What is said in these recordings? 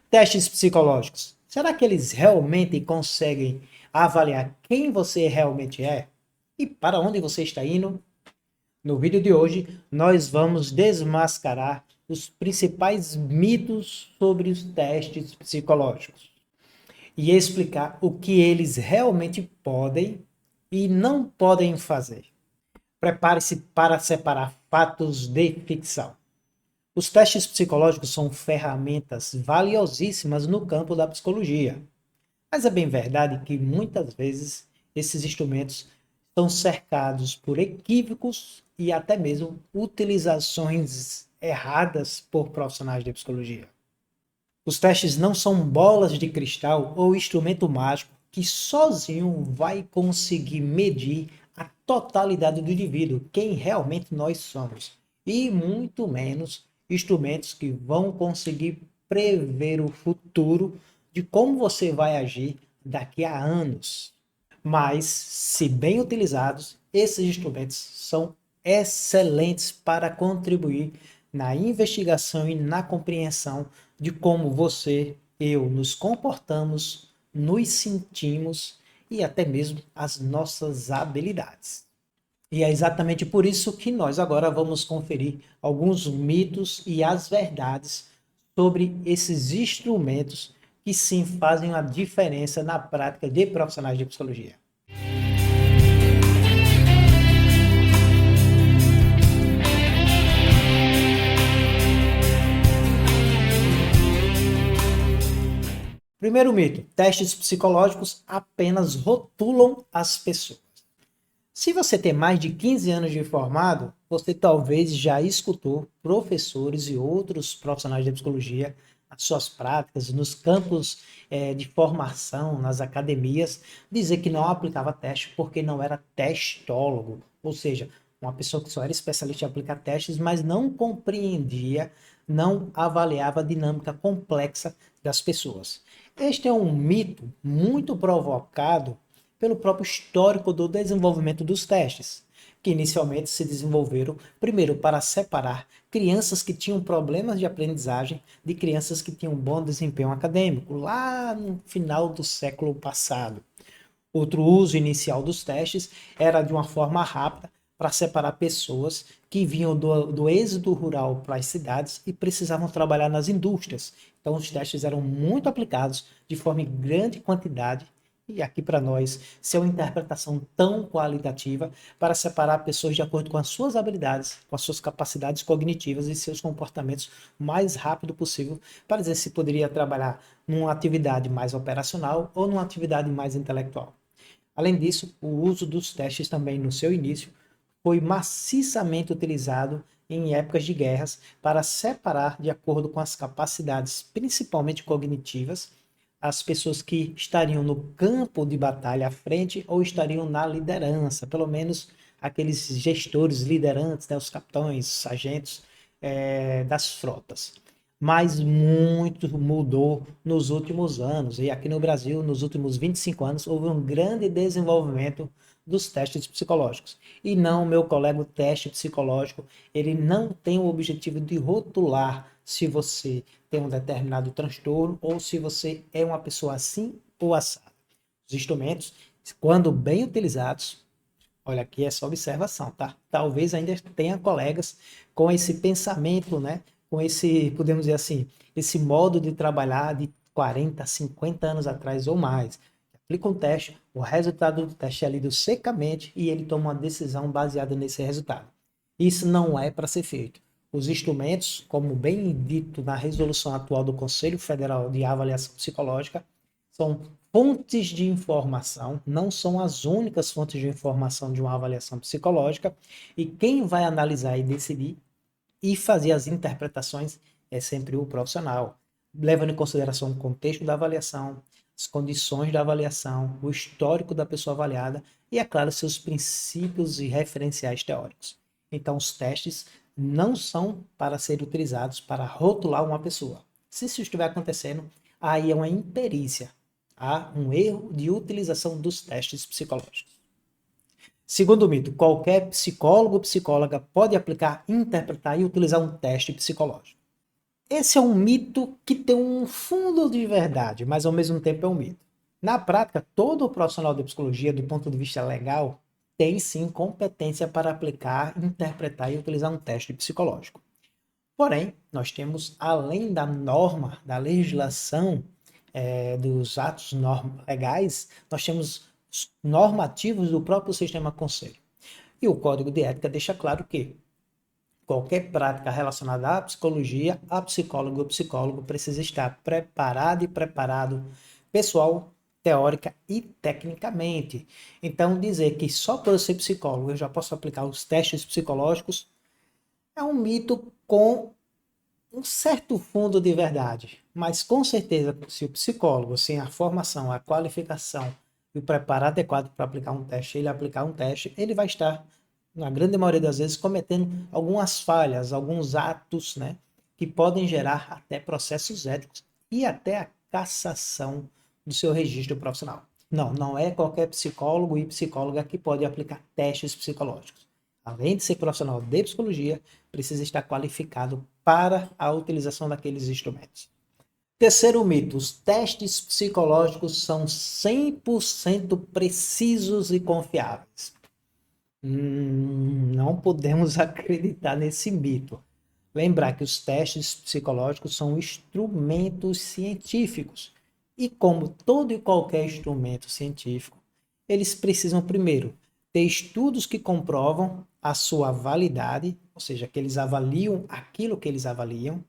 Testes psicológicos. Será que eles realmente conseguem avaliar quem você realmente é? E para onde você está indo? No vídeo de hoje, nós vamos desmascarar os principais mitos sobre os testes psicológicos e explicar o que eles realmente podem e não podem fazer. Prepare-se para separar fatos de ficção. Os testes psicológicos são ferramentas valiosíssimas no campo da psicologia. Mas é bem verdade que muitas vezes esses instrumentos estão cercados por equívocos e até mesmo utilizações erradas por profissionais de psicologia. Os testes não são bolas de cristal ou instrumento mágico que sozinho vai conseguir medir a totalidade do indivíduo, quem realmente nós somos, e muito menos instrumentos que vão conseguir prever o futuro de como você vai agir daqui a anos. Mas, se bem utilizados, esses instrumentos são excelentes para contribuir na investigação e na compreensão de como você, eu, nos comportamos, nos sentimos e até mesmo as nossas habilidades. E é exatamente por isso que nós agora vamos conferir alguns mitos e as verdades sobre esses instrumentos que sim fazem a diferença na prática de profissionais de psicologia. Primeiro mito: testes psicológicos apenas rotulam as pessoas. Se você tem mais de 15 anos de formado, você talvez já escutou professores e outros profissionais de psicologia, nas suas práticas, nos campos de formação, nas academias, dizer que não aplicava teste porque não era testólogo, ou seja, uma pessoa que só era especialista em aplicar testes, mas não compreendia, não avaliava a dinâmica complexa das pessoas. Este é um mito muito provocado pelo próprio histórico do desenvolvimento dos testes, que inicialmente se desenvolveram primeiro para separar crianças que tinham problemas de aprendizagem de crianças que tinham bom desempenho acadêmico, lá no final do século passado. Outro uso inicial dos testes era de uma forma rápida para separar pessoas que vinham do êxodo rural para as cidades e precisavam trabalhar nas indústrias. Então, os testes eram muito aplicados de forma em grande quantidade. E aqui para nós, ser uma interpretação tão qualitativa para separar pessoas de acordo com as suas habilidades, com as suas capacidades cognitivas e seus comportamentos o mais rápido possível, para dizer se poderia trabalhar numa atividade mais operacional ou numa atividade mais intelectual. Além disso, o uso dos testes também no seu início foi maciçamente utilizado em épocas de guerras para separar, de acordo com as capacidades, principalmente cognitivas, as pessoas que estariam no campo de batalha à frente ou estariam na liderança, pelo menos aqueles gestores liderantes, né, os capitães, sargentos das frotas. Mas muito mudou nos últimos anos. E aqui no Brasil, nos últimos 25 anos, houve um grande desenvolvimento dos testes psicológicos. E não, meu colega, o teste psicológico, ele não tem o objetivo de rotular se você tem um determinado transtorno ou se você é uma pessoa assim ou assada. Os instrumentos, quando bem utilizados, olha, aqui é só observação, tá? Talvez ainda tenha colegas com esse pensamento, né? Com esse, podemos dizer assim, esse modo de trabalhar de 40, 50 anos atrás ou mais. Aplica um teste, o resultado do teste é lido secamente e ele toma uma decisão baseada nesse resultado. Isso não é para ser feito. Os instrumentos, como bem dito na resolução atual do Conselho Federal de Avaliação Psicológica, são fontes de informação, não são as únicas fontes de informação de uma avaliação psicológica, e quem vai analisar e decidir e fazer as interpretações é sempre o profissional, levando em consideração o contexto da avaliação, as condições da avaliação, o histórico da pessoa avaliada e, é claro, seus princípios e referenciais teóricos. Então, os testes não são para ser utilizados para rotular uma pessoa. Se isso estiver acontecendo, aí é uma imperícia, há um erro de utilização dos testes psicológicos. Segundo mito, qualquer psicólogo ou psicóloga pode aplicar, interpretar e utilizar um teste psicológico. Esse é um mito que tem um fundo de verdade, mas ao mesmo tempo é um mito. Na prática, todo profissional de psicologia, do ponto de vista legal, tem sim competência para aplicar, interpretar e utilizar um teste psicológico. Porém, nós temos, além da norma, da legislação, dos atos legais, nós temos os normativos do próprio sistema conselho. E o Código de Ética deixa claro que qualquer prática relacionada à psicologia, a psicólogo ou psicólogo precisa estar preparado e preparado pessoal, teórica e tecnicamente. Então, dizer que só por eu ser psicólogo eu já posso aplicar os testes psicológicos é um mito com um certo fundo de verdade. Mas com certeza, se o psicólogo, sem a formação, a qualificação e o preparo adequado para aplicar um teste, ele aplicar um teste, ele vai estar, na grande maioria das vezes, cometendo algumas falhas, alguns atos, né, que podem gerar até processos éticos e até a cassação do seu registro profissional. Não, não é qualquer psicólogo e psicóloga que pode aplicar testes psicológicos. Além de ser profissional de psicologia, precisa estar qualificado para a utilização daqueles instrumentos. Terceiro mito: os testes psicológicos são 100% precisos e confiáveis. Não podemos acreditar nesse mito. Lembrar que os testes psicológicos são instrumentos científicos. E como todo e qualquer instrumento científico, eles precisam primeiro ter estudos que comprovam a sua validade, ou seja, que eles avaliam aquilo que eles avaliam,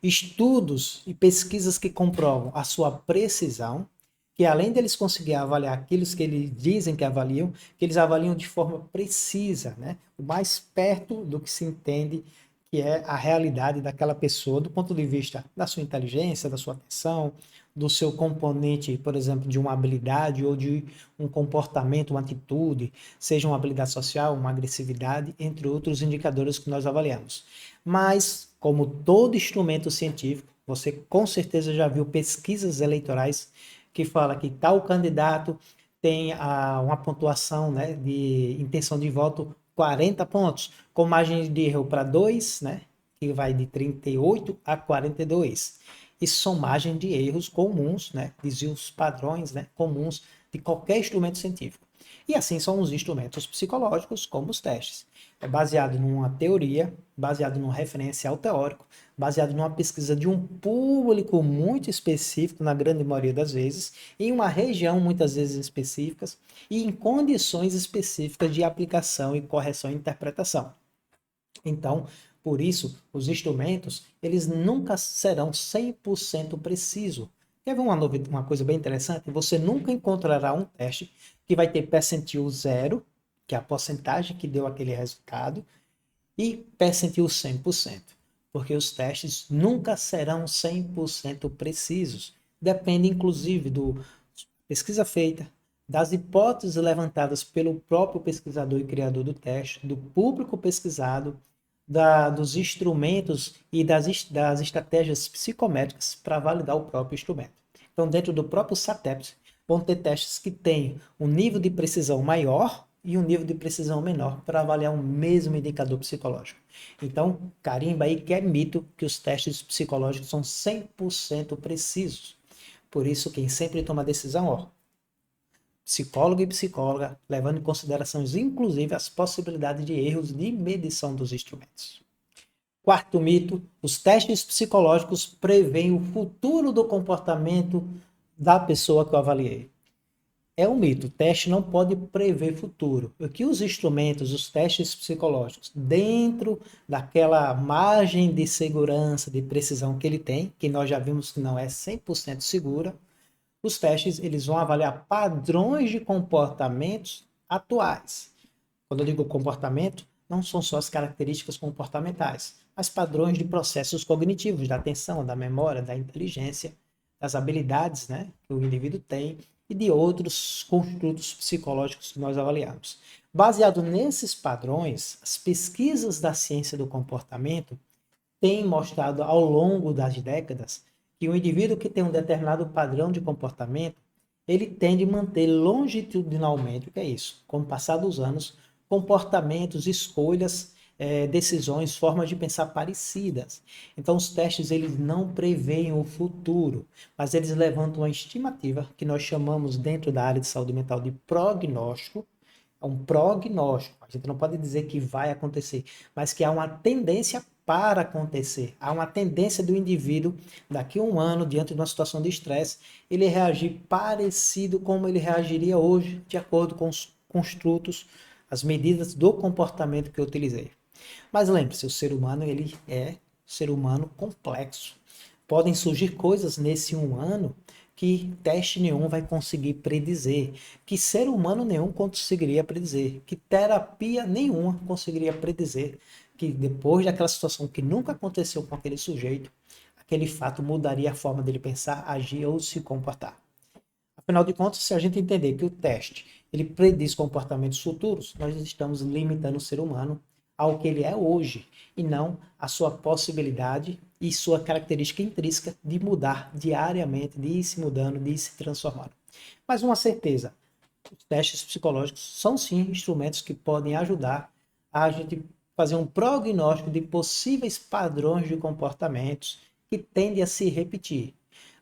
estudos e pesquisas que comprovam a sua precisão, que além deles conseguir avaliar aquilo que eles dizem que avaliam, que eles avaliam de forma precisa, né? O mais perto do que se entende que é a realidade daquela pessoa do ponto de vista da sua inteligência, da sua atenção, do seu componente, por exemplo, de uma habilidade ou de um comportamento, uma atitude, seja uma habilidade social, uma agressividade, entre outros indicadores que nós avaliamos. Mas, como todo instrumento científico, você com certeza já viu pesquisas eleitorais que fala que tal candidato tem uma pontuação, né, de intenção de voto 40 pontos, com margem de erro para 2, né, que vai de 38 a 42. Isso são margens de erros comuns, né, desvios padrões, né, comuns de qualquer instrumento científico. E assim são os instrumentos psicológicos, como os testes. É baseado numa teoria, baseado num referencial teórico, baseado numa pesquisa de um público muito específico, na grande maioria das vezes, em uma região muitas vezes específicas e em condições específicas de aplicação e correção e interpretação. Então, por isso, os instrumentos, eles nunca serão 100% precisos. Quer ver uma coisa bem interessante? Você nunca encontrará um teste que vai ter percentil zero, que é a porcentagem que deu aquele resultado, e percentil 100%, porque os testes nunca serão 100% precisos. Depende, inclusive, da pesquisa feita, das hipóteses levantadas pelo próprio pesquisador e criador do teste, do público pesquisado, dos instrumentos e das estratégias psicométricas para validar o próprio instrumento. Então, dentro do próprio SATEP, vão ter testes que têm um nível de precisão maior e um nível de precisão menor para avaliar o mesmo indicador psicológico. Então, carimba aí que é mito que os testes psicológicos são 100% precisos. Por isso, quem sempre toma a decisão, ó, psicólogo e psicóloga, levando em consideração, inclusive, as possibilidades de erros de medição dos instrumentos. Quarto mito: os testes psicológicos preveem o futuro do comportamento da pessoa que eu avaliei. É um mito, o teste não pode prever futuro. O que os instrumentos, os testes psicológicos, dentro daquela margem de segurança, de precisão que ele tem, que nós já vimos que não é 100% segura, os testes eles vão avaliar padrões de comportamentos atuais. Quando eu digo comportamento, não são só as características comportamentais, mas padrões de processos cognitivos, da atenção, da memória, da inteligência, das habilidades, né, que o indivíduo tem e de outros construtos psicológicos que nós avaliamos. Baseado nesses padrões, as pesquisas da ciência do comportamento têm mostrado ao longo das décadas que o indivíduo que tem um determinado padrão de comportamento, ele tende a manter longitudinalmente, o que é isso? Com o passar dos anos, comportamentos, escolhas decisões, formas de pensar parecidas. Então, os testes eles não preveem o futuro, mas eles levantam uma estimativa que nós chamamos dentro da área de saúde mental de prognóstico. É um prognóstico. A gente não pode dizer que vai acontecer, mas que há uma tendência para acontecer. Há uma tendência do indivíduo, daqui a um ano, diante de uma situação de estresse, ele reagir parecido como ele reagiria hoje, de acordo com os construtos, as medidas do comportamento que eu utilizei. Mas lembre-se, o ser humano ele é ser humano complexo. Podem surgir coisas nesse um ano que teste nenhum vai conseguir predizer, que ser humano nenhum conseguiria predizer, que terapia nenhuma conseguiria predizer, que depois daquela situação que nunca aconteceu com aquele sujeito, aquele fato mudaria a forma dele pensar, agir ou se comportar. Afinal de contas, se a gente entender que o teste ele prediz comportamentos futuros, nós estamos limitando o ser humano ao que ele é hoje e não à sua possibilidade e sua característica intrínseca de mudar diariamente, de ir se mudando, de ir se transformando. Mas uma certeza, os testes psicológicos são sim instrumentos que podem ajudar a gente fazer um prognóstico de possíveis padrões de comportamentos que tendem a se repetir.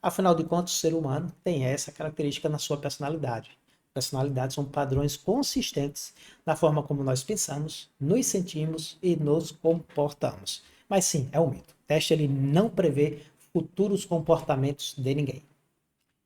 Afinal de contas, o ser humano tem essa característica na sua personalidade. Personalidades são padrões consistentes na forma como nós pensamos, nos sentimos e nos comportamos. Mas sim, é um mito. O teste ele não prevê futuros comportamentos de ninguém.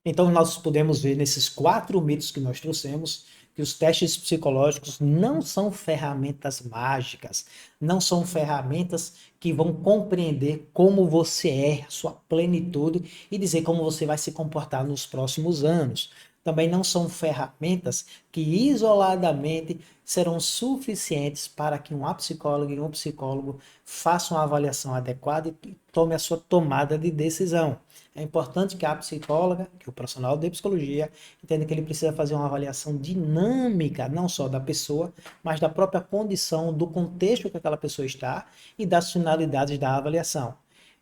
Então, nós podemos ver nesses 4 mitos que nós trouxemos que os testes psicológicos não são ferramentas mágicas, não são ferramentas que vão compreender como você é, sua plenitude e dizer como você vai se comportar nos próximos anos. Também não são ferramentas que isoladamente serão suficientes para que uma psicóloga e um psicólogo façam uma avaliação adequada e tome a sua tomada de decisão. É importante que a psicóloga, que o profissional de psicologia, entenda que ele precisa fazer uma avaliação dinâmica, não só da pessoa, mas da própria condição, do contexto que aquela pessoa está e das finalidades da avaliação.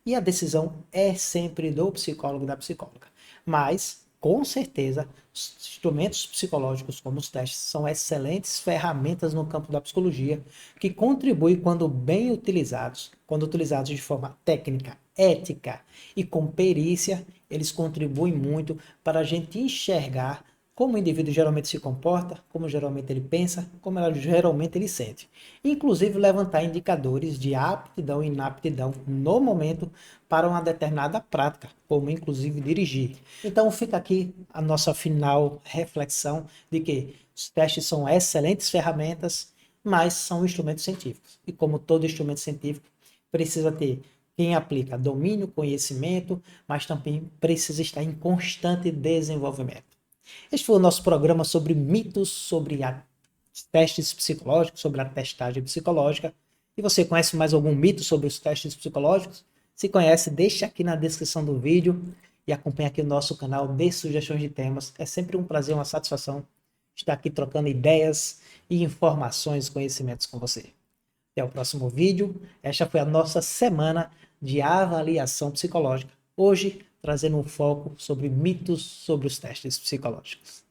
E a decisão é sempre do psicólogo e da psicóloga. Mas, com certeza, os instrumentos psicológicos, como os testes, são excelentes ferramentas no campo da psicologia que contribuem quando bem utilizados, quando utilizados de forma técnica, ética e com perícia, eles contribuem muito para a gente enxergar como o indivíduo geralmente se comporta, como geralmente ele pensa, como geralmente ele sente. Inclusive levantar indicadores de aptidão e inaptidão no momento para uma determinada prática, como inclusive dirigir. Então fica aqui a nossa final reflexão de que os testes são excelentes ferramentas, mas são instrumentos científicos. E como todo instrumento científico, precisa ter quem aplica domínio, conhecimento, mas também precisa estar em constante desenvolvimento. Este foi o nosso programa sobre mitos, sobre testes psicológicos, sobre a testagem psicológica. E você conhece mais algum mito sobre os testes psicológicos? Se conhece, deixa aqui na descrição do vídeo e acompanha aqui o nosso canal de sugestões de temas. É sempre um prazer, uma satisfação estar aqui trocando ideias e informações, conhecimentos com você. Até o próximo vídeo. Esta foi a nossa semana de avaliação psicológica. Hoje, trazendo um foco sobre mitos sobre os testes psicológicos.